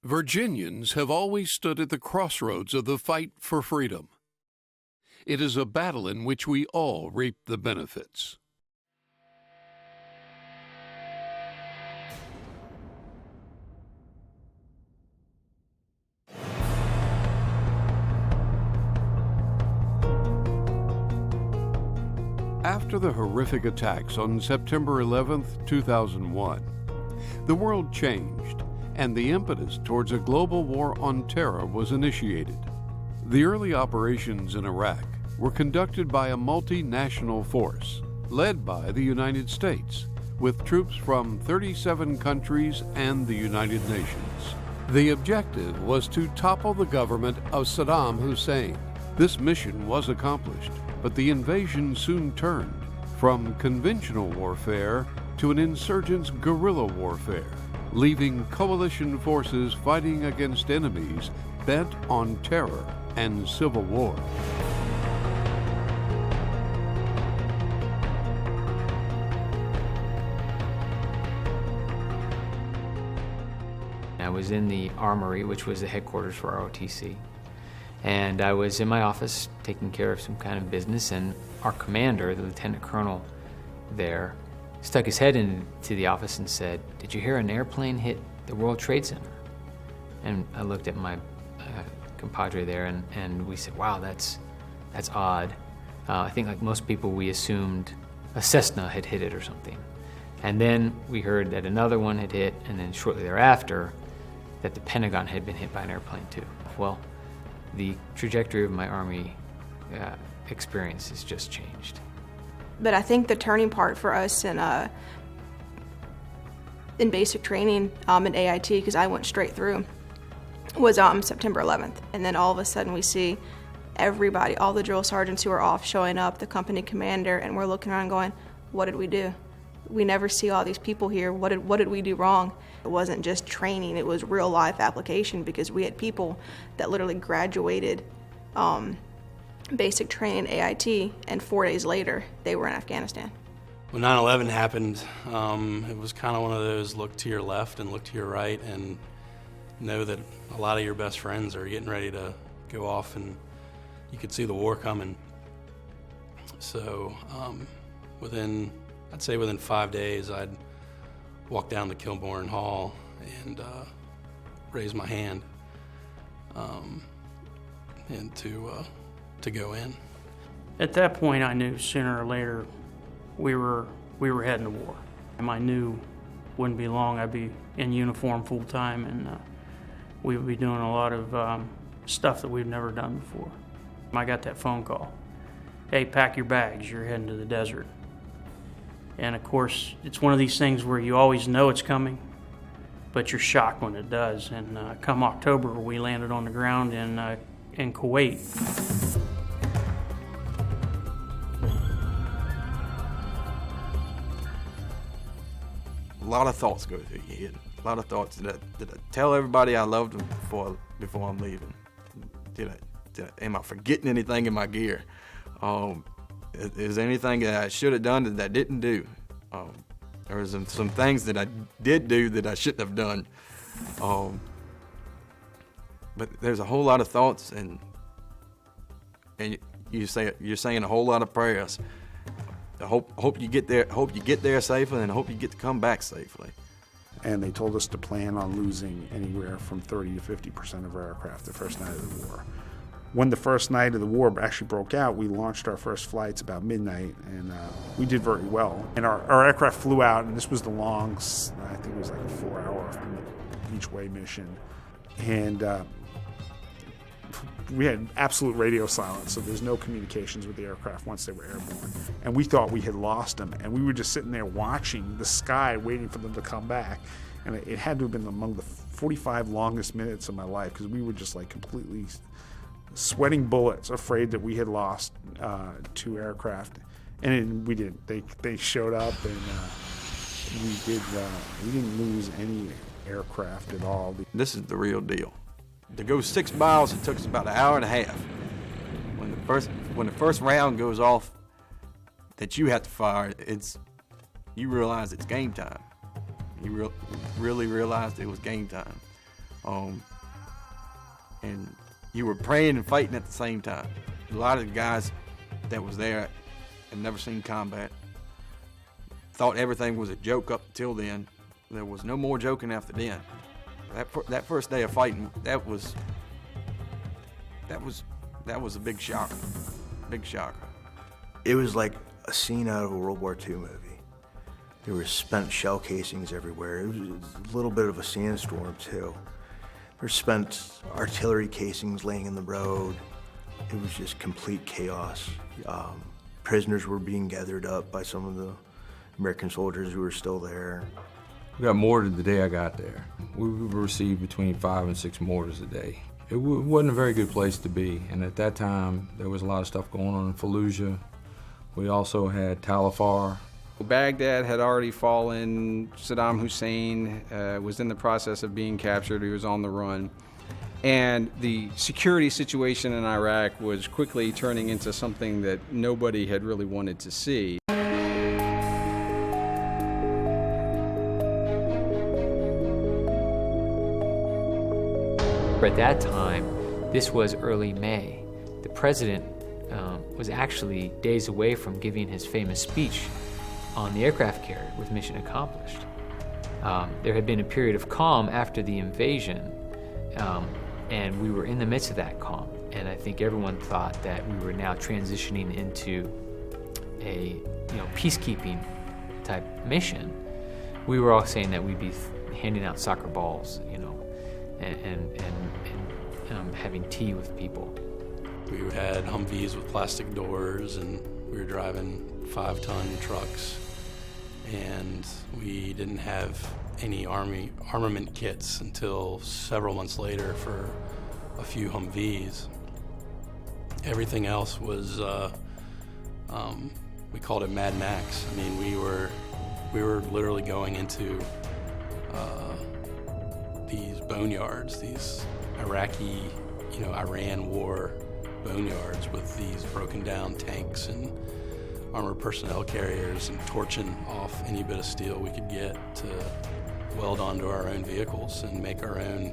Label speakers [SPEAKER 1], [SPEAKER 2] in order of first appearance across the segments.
[SPEAKER 1] Virginians have always stood at the crossroads of the fight for freedom. It is a battle in which we all reap the benefits. After the horrific attacks on September 11, 2001, the world changed, and the impetus towards a global war on terror was initiated. The early operations in Iraq were conducted by a multinational force led by the United States, with troops from 37 countries and the United Nations. The objective was to topple the government of Saddam Hussein. This mission was accomplished, but the invasion soon turned from conventional warfare to an insurgents' guerrilla warfare, leaving coalition forces fighting against enemies bent on terror and civil war.
[SPEAKER 2] I was in the Armory, which was the headquarters for ROTC, and I was in my office taking care of some kind of business, and our commander, the lieutenant colonel there, stuck his head into the office and said, "Did you hear an airplane hit the World Trade Center?" And I looked at my compadre there, and we said, "Wow, that's odd." I think like most people, we assumed a Cessna had hit it or something. And then we heard that another one had hit, and then shortly thereafter, that the Pentagon had been hit by an airplane too. Well, the trajectory of my Army experience has just changed.
[SPEAKER 3] But I think the turning part for us in basic training in AIT, because I went straight through, was September 11th. And then all of a sudden we see everybody, all the drill sergeants who are off showing up, the company commander, and we're looking around going, what did we do? We never see all these people here. What did we do wrong? It wasn't just training, it was real life application, because we had people that literally graduated basic training AIT, and 4 days later they were in Afghanistan.
[SPEAKER 4] When 9/11 happened, it was kind of one of those look to your left and look to your right and know that a lot of your best friends are getting ready to go off, and you could see the war coming. So I'd say within 5 days, I'd walk down to Kilbourne Hall and raise my hand and to go in.
[SPEAKER 5] At that point, I knew sooner or later we were heading to war. And I knew wouldn't be long I'd be in uniform full time, and we would be doing a lot of stuff that we've never done before. I got that phone call. Hey, pack your bags, you're heading to the desert. And of course, it's one of these things where you always know it's coming, but you're shocked when it does. And come October, we landed on the ground in Kuwait.
[SPEAKER 6] A lot of thoughts go through your head. A lot of thoughts. Did I tell everybody I loved them before I'm leaving? Am I forgetting anything in my gear? Is there anything that I should have done that I didn't do? There was some things that I did do that I shouldn't have done. But there's a whole lot of thoughts, and you're saying a whole lot of prayers. I hope you get there. Hope you get there safely, and I hope you get to come back safely.
[SPEAKER 7] And they told us to plan on losing anywhere from 30 to 50% of our aircraft the first night of the war. When the first night of the war actually broke out, we launched our first flights about midnight, and we did very well. And our aircraft flew out, and this was the long, I think it was like a 4-hour each-way mission. And we had absolute radio silence, so there's no communications with the aircraft once they were airborne. And we thought we had lost them, and we were just sitting there watching the sky, waiting for them to come back. And it had to have been among the 45 longest minutes of my life, because we were just like completely sweating bullets, afraid that we had lost 2 aircraft, and we didn't. They showed up, and we didn't lose any aircraft at all.
[SPEAKER 6] This is the real deal. To go 6 miles, it took us about an hour and a half. When the first round goes off that you have to fire, you realize it's game time. You really realized it was game time. And you were praying and fighting at the same time. A lot of the guys that was there had never seen combat, thought everything was a joke up until then. There was no more joking after then. That first day of fighting, that was a big shocker. Big shocker.
[SPEAKER 8] It was like a scene out of a World War II movie. There were spent shell casings everywhere. It was a little bit of a sandstorm too. There were spent artillery casings laying in the road. It was just complete chaos. Prisoners were being gathered up by some of the American soldiers who were still there.
[SPEAKER 9] We got mortared the day I got there. We would receive between 5 and 6 mortars a day. It wasn't a very good place to be, and at that time there was a lot of stuff going on in Fallujah. We also had Tal Afar.
[SPEAKER 10] Baghdad had already fallen. Saddam Hussein was in the process of being captured. He was on the run. And the security situation in Iraq was quickly turning into something that nobody had really wanted to see.
[SPEAKER 2] At that time, this was early May. The president was actually days away from giving his famous speech on the aircraft carrier with mission accomplished. There had been a period of calm after the invasion, and we were in the midst of that calm. And I think everyone thought that we were now transitioning into a peacekeeping type mission. We were all saying that we'd be handing out soccer balls, and having tea with people.
[SPEAKER 4] We had Humvees with plastic doors, and we were driving 5-ton trucks, and we didn't have any Army armament kits until several months later for a few Humvees. Everything else was, we called it Mad Max. I mean, we were literally going into these boneyards, these Iraqi, Iran war boneyards with these broken down tanks and armored personnel carriers, and torching off any bit of steel we could get to weld onto our own vehicles and make our own,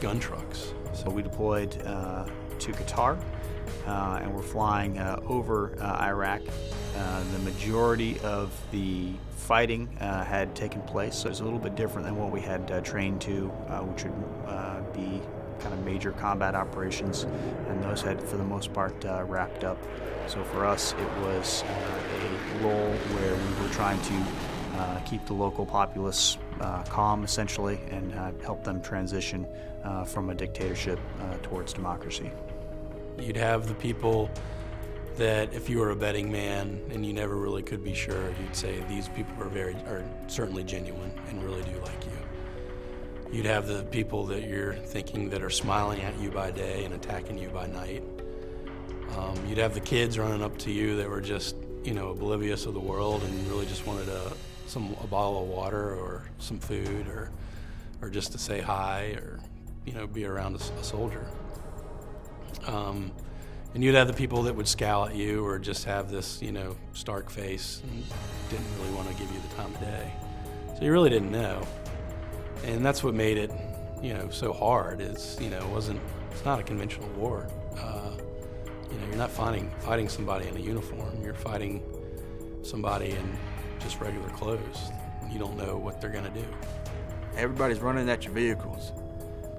[SPEAKER 4] gun trucks.
[SPEAKER 11] So we deployed to Qatar, and we're flying over Iraq. The majority of the fighting had taken place, so it was a little bit different than what we had trained to, which would be kind of major combat operations, and those had, for the most part, wrapped up. So for us, it was a role where we were trying to keep the local populace calm, essentially, and help them transition from a dictatorship towards democracy.
[SPEAKER 4] You'd have the people that, if you were a betting man and you never really could be sure, you'd say these people are certainly genuine and really do like you. You'd have the people that you're thinking that are smiling at you by day and attacking you by night. You'd have the kids running up to you that were just, oblivious of the world and really just wanted a bottle of water or some food or just to say hi or, be around a soldier. And you'd have the people that would scowl at you or just have this, stark face and didn't really want to give you the time of day. So you really didn't know. And that's what made it, so hard. It's not a conventional war. You're not fighting somebody in a uniform. You're fighting somebody in just regular clothes. You don't know what they're gonna do.
[SPEAKER 6] Everybody's running at your vehicles.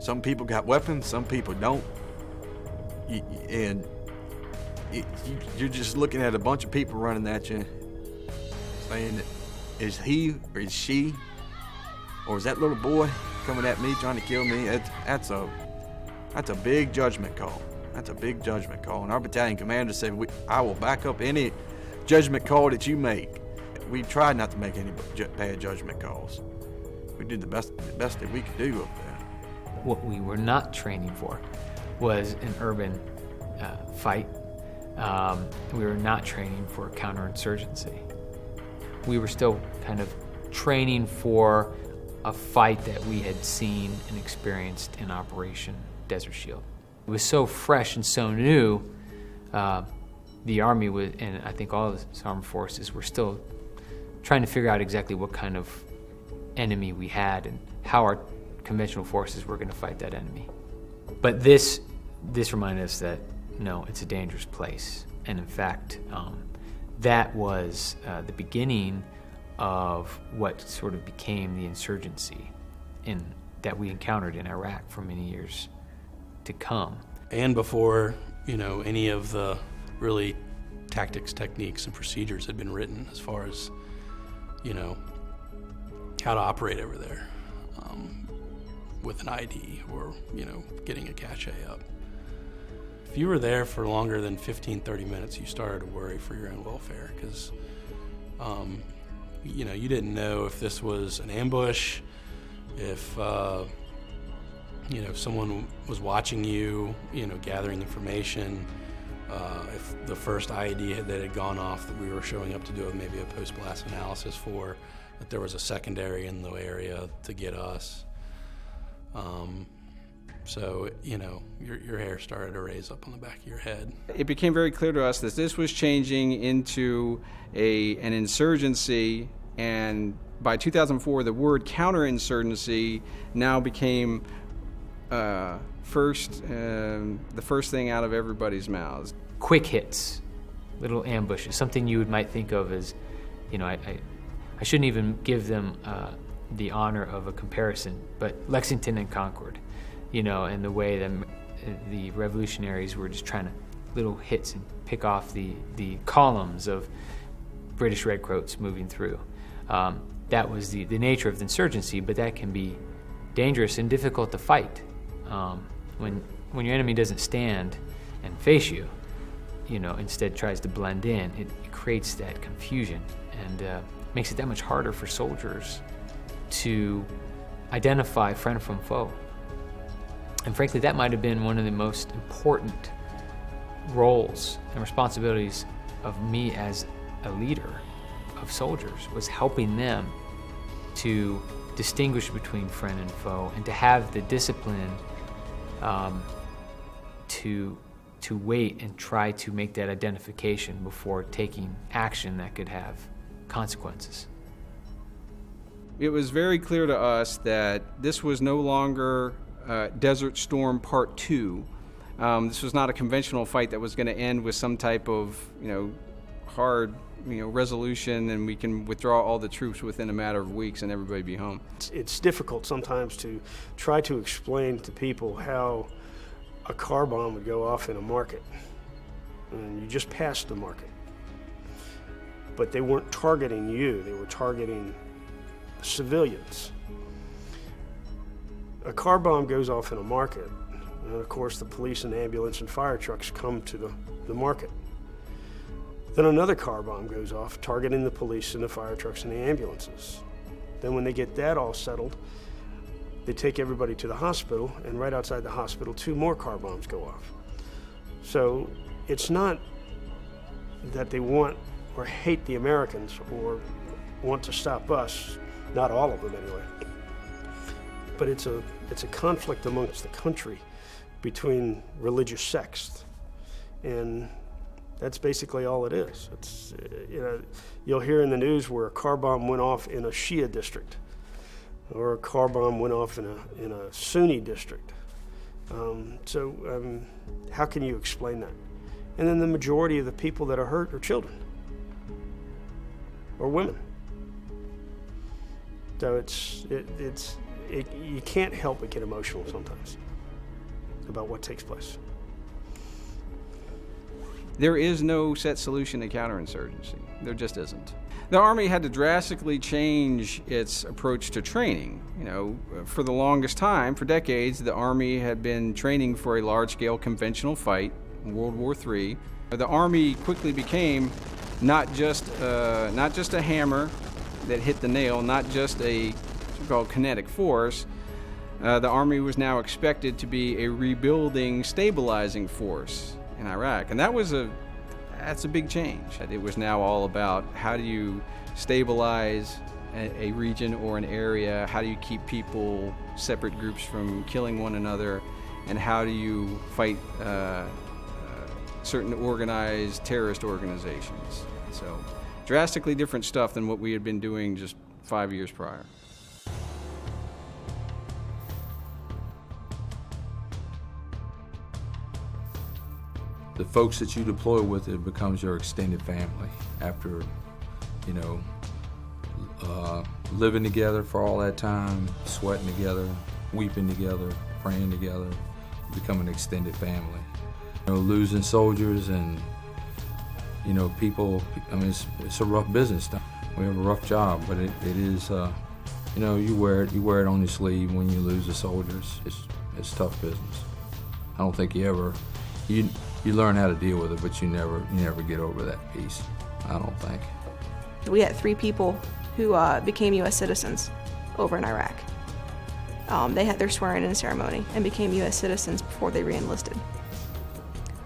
[SPEAKER 6] Some people got weapons, some people don't. You're just looking at a bunch of people running at you, saying, is he or is she, or is that little boy coming at me trying to kill me? That's a big judgment call. That's a big judgment call. And our battalion commander said, I will back up any judgment call that you make. We tried not to make any bad judgment calls. We did the best that we could do up there.
[SPEAKER 2] What we were not training for was an urban fight. We were not training for counterinsurgency. We were still kind of training for a fight that we had seen and experienced in Operation Desert Shield. It was so fresh and so new. The Army was, and I think all the armed forces were still trying to figure out exactly what kind of enemy we had and how our conventional forces were going to fight that enemy. But this reminded us that, no, it's a dangerous place. And in fact, that was the beginning of what sort of became the insurgency that we encountered in Iraq for many years to come.
[SPEAKER 4] And before, any of the really tactics, techniques, and procedures had been written as far as, how to operate over there with an ID or, getting a cache up. If you were there for longer than 15, 30 minutes, you started to worry for your own welfare because, you didn't know if this was an ambush, if, someone was watching you, gathering information, if the first IED that had gone off that we were showing up to do maybe a post-blast analysis for, that there was a secondary in the area to get us. So, your hair started to raise up on the back of your head.
[SPEAKER 10] It became very clear to us that this was changing into an insurgency, and by 2004, the word counterinsurgency now became the first thing out of everybody's mouths.
[SPEAKER 2] Quick hits, little ambushes, something you might think of as, I shouldn't even give them the honor of a comparison, but Lexington and Concord, and the way that the revolutionaries were just trying to little hits and pick off the columns of British redcoats moving through. That was the nature of the insurgency, but that can be dangerous and difficult to fight. When your enemy doesn't stand and face you, instead tries to blend in, it creates that confusion and makes it that much harder for soldiers to identify friend from foe. And frankly, that might have been one of the most important roles and responsibilities of me as a leader of soldiers, was helping them to distinguish between friend and foe and to have the discipline to wait and try to make that identification before taking action that could have consequences.
[SPEAKER 10] It was very clear to us that this was no longer Desert Storm Part 2. This was not a conventional fight that was going to end with some type of, hard, resolution, and we can withdraw all the troops within a matter of weeks and everybody be home.
[SPEAKER 12] It's difficult sometimes to try to explain to people how a car bomb would go off in a market, and you just passed the market. But they weren't targeting you, they were targeting civilians. A car bomb goes off in a market, and of course the police and ambulance and fire trucks come to the market. Then another car bomb goes off, targeting the police and the fire trucks and the ambulances. Then when they get that all settled, they take everybody to the hospital, and right outside the hospital, 2 more car bombs go off. So it's not that they want or hate the Americans or want to stop us, not all of them anyway. But it's a conflict amongst the country between religious sects, and that's basically all it is. It's you'll hear in the news where a car bomb went off in a Shia district, or a car bomb went off in a Sunni district. How can you explain that? And then the majority of the people that are hurt are children or women. So you can't help but get emotional sometimes about what takes place.
[SPEAKER 10] There is no set solution to counterinsurgency. There just isn't. The Army had to drastically change its approach to training. For the longest time, for decades, the Army had been training for a large-scale conventional fight in World War III. The Army quickly became not just a hammer that hit the nail, not just a so-called kinetic force. The Army was now expected to be a rebuilding, stabilizing force in Iraq, and that's a big change. It was now all about how do you stabilize a region or an area, how do you keep people, separate groups from killing one another, and how do you fight certain organized terrorist organizations. So drastically different stuff than what we had been doing just 5 years prior.
[SPEAKER 9] the folks that you deploy with, it becomes your extended family after, you know, living together for all that time, sweating together, weeping together, praying together, you become an extended family. You know, losing soldiers and, you know, people, I mean, it's a rough business. We have a rough job, but it is, you know, you wear it on your sleeve when you lose the soldiers. It's tough business. I don't think you learn how to deal with it, but you never get over that piece, I don't think.
[SPEAKER 3] We had 3 people who became U.S. citizens over in Iraq. They had their swearing-in ceremony and became U.S. citizens before they re-enlisted.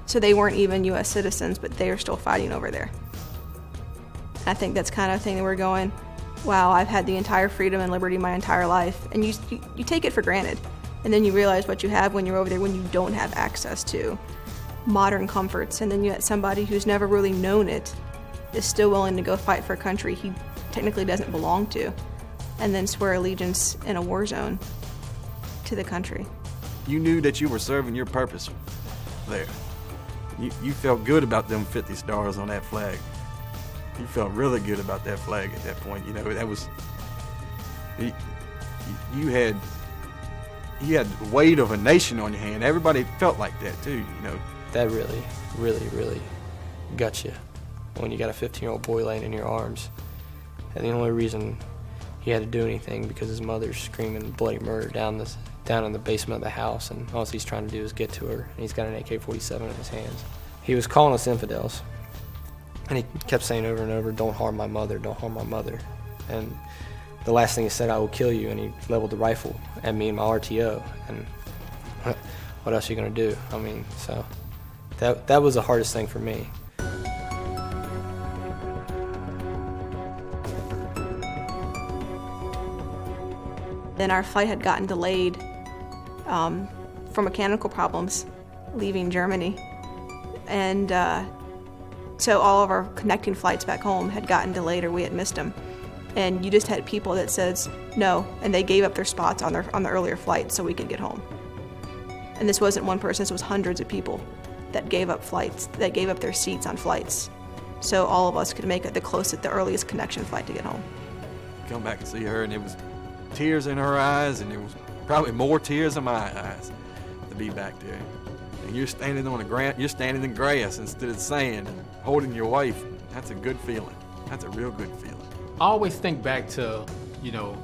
[SPEAKER 3] So they weren't even U.S. citizens, but they are still fighting over there. And I think that's kind of a thing that we're going, wow, I've had the entire freedom and liberty my entire life, and you take it for granted. And then you realize what you have when you're over there when you don't have access to modern comforts, and then you have somebody who's never really known it is still willing to go fight for a country he technically doesn't belong to, and then swear allegiance in a war zone to the country.
[SPEAKER 6] You knew that you were serving your purpose there. You felt good about them 50 stars on that flag. You felt really good about that flag at that point. You know, that was, you had the weight of a nation on your hand. Everybody felt like that too, you know.
[SPEAKER 13] That really, really, really guts you when you got a 15-year-old boy laying in your arms. And the only reason he had to do anything because his mother's screaming bloody murder down in the basement of the house, and all he's trying to do is get to her, and he's got an AK-47 in his hands. He was calling us infidels, and he kept saying over and over, don't harm my mother, don't harm my mother. And the last thing he said, I will kill you, and he leveled the rifle at me and my RTO, and what else are you gonna do? I mean, so that was the hardest thing for me.
[SPEAKER 3] Then our flight had gotten delayed for mechanical problems leaving Germany. And so all of our connecting flights back home had gotten delayed or we had missed them. And you just had people that said no, and they gave up their spots on the earlier flight so we could get home. And this wasn't one person, this was hundreds of people that gave up flights, that gave up their seats on flights. So all of us could make it the earliest connection flight to get home.
[SPEAKER 6] Come back and see her, and it was tears in her eyes, and there was probably more tears in my eyes to be back there. And you're standing on the ground, you're standing in grass instead of sand, holding your wife. That's a good feeling. That's a real good feeling.
[SPEAKER 14] I always think back to, you know,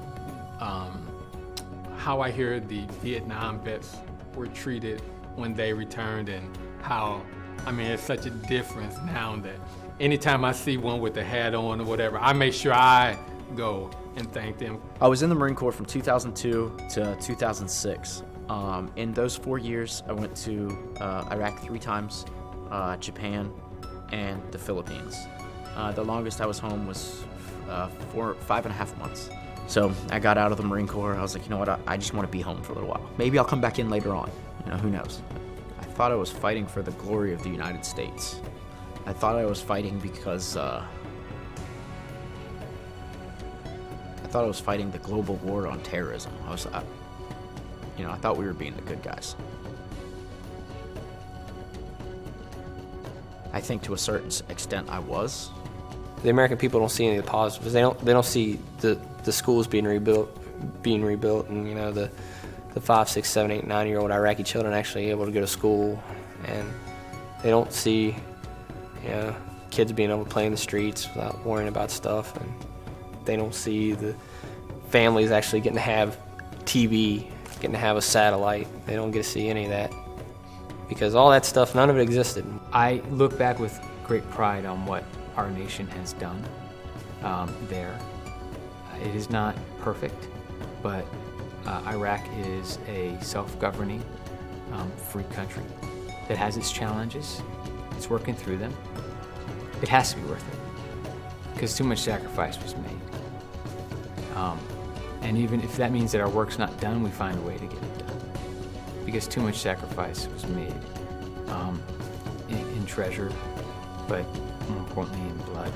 [SPEAKER 14] how I hear the Vietnam vets were treated when they returned, and how, I mean, it's such a difference now that anytime I see one with a hat on or whatever, I make sure I go and thank them.
[SPEAKER 15] I was in the Marine Corps from 2002 to 2006. In those 4 years, I went to Iraq 3 times, Japan, and the Philippines. The longest I was home was 5.5 months. So I got out of the Marine Corps. I was like, you know what, I just want to be home for a little while. Maybe I'll come back in later on. You know, who knows? I thought I was fighting for the glory of the United States. I thought I was fighting because I thought I was fighting the global war on terrorism. I thought we were being the good guys. I think to a certain extent I was.
[SPEAKER 13] The American people don't see any of the positives. They don't see the schools being rebuilt, and you know the 5, 6, 7, 8, 9-year-old Iraqi children actually able to go to school, and they don't see, you know, kids being able to play in the streets without worrying about stuff, and they don't see the families actually getting to have TV, getting to have a satellite. They don't get to see any of that because all that stuff, none of it existed.
[SPEAKER 2] I look back with great pride on what our nation has done there. It is not perfect, but Iraq is a self-governing, free country that has its challenges. It's working through them. It has to be worth it because too much sacrifice was made. And even if that means that our work's not done, we find a way to get it done because too much sacrifice was made in treasure, but more importantly in blood.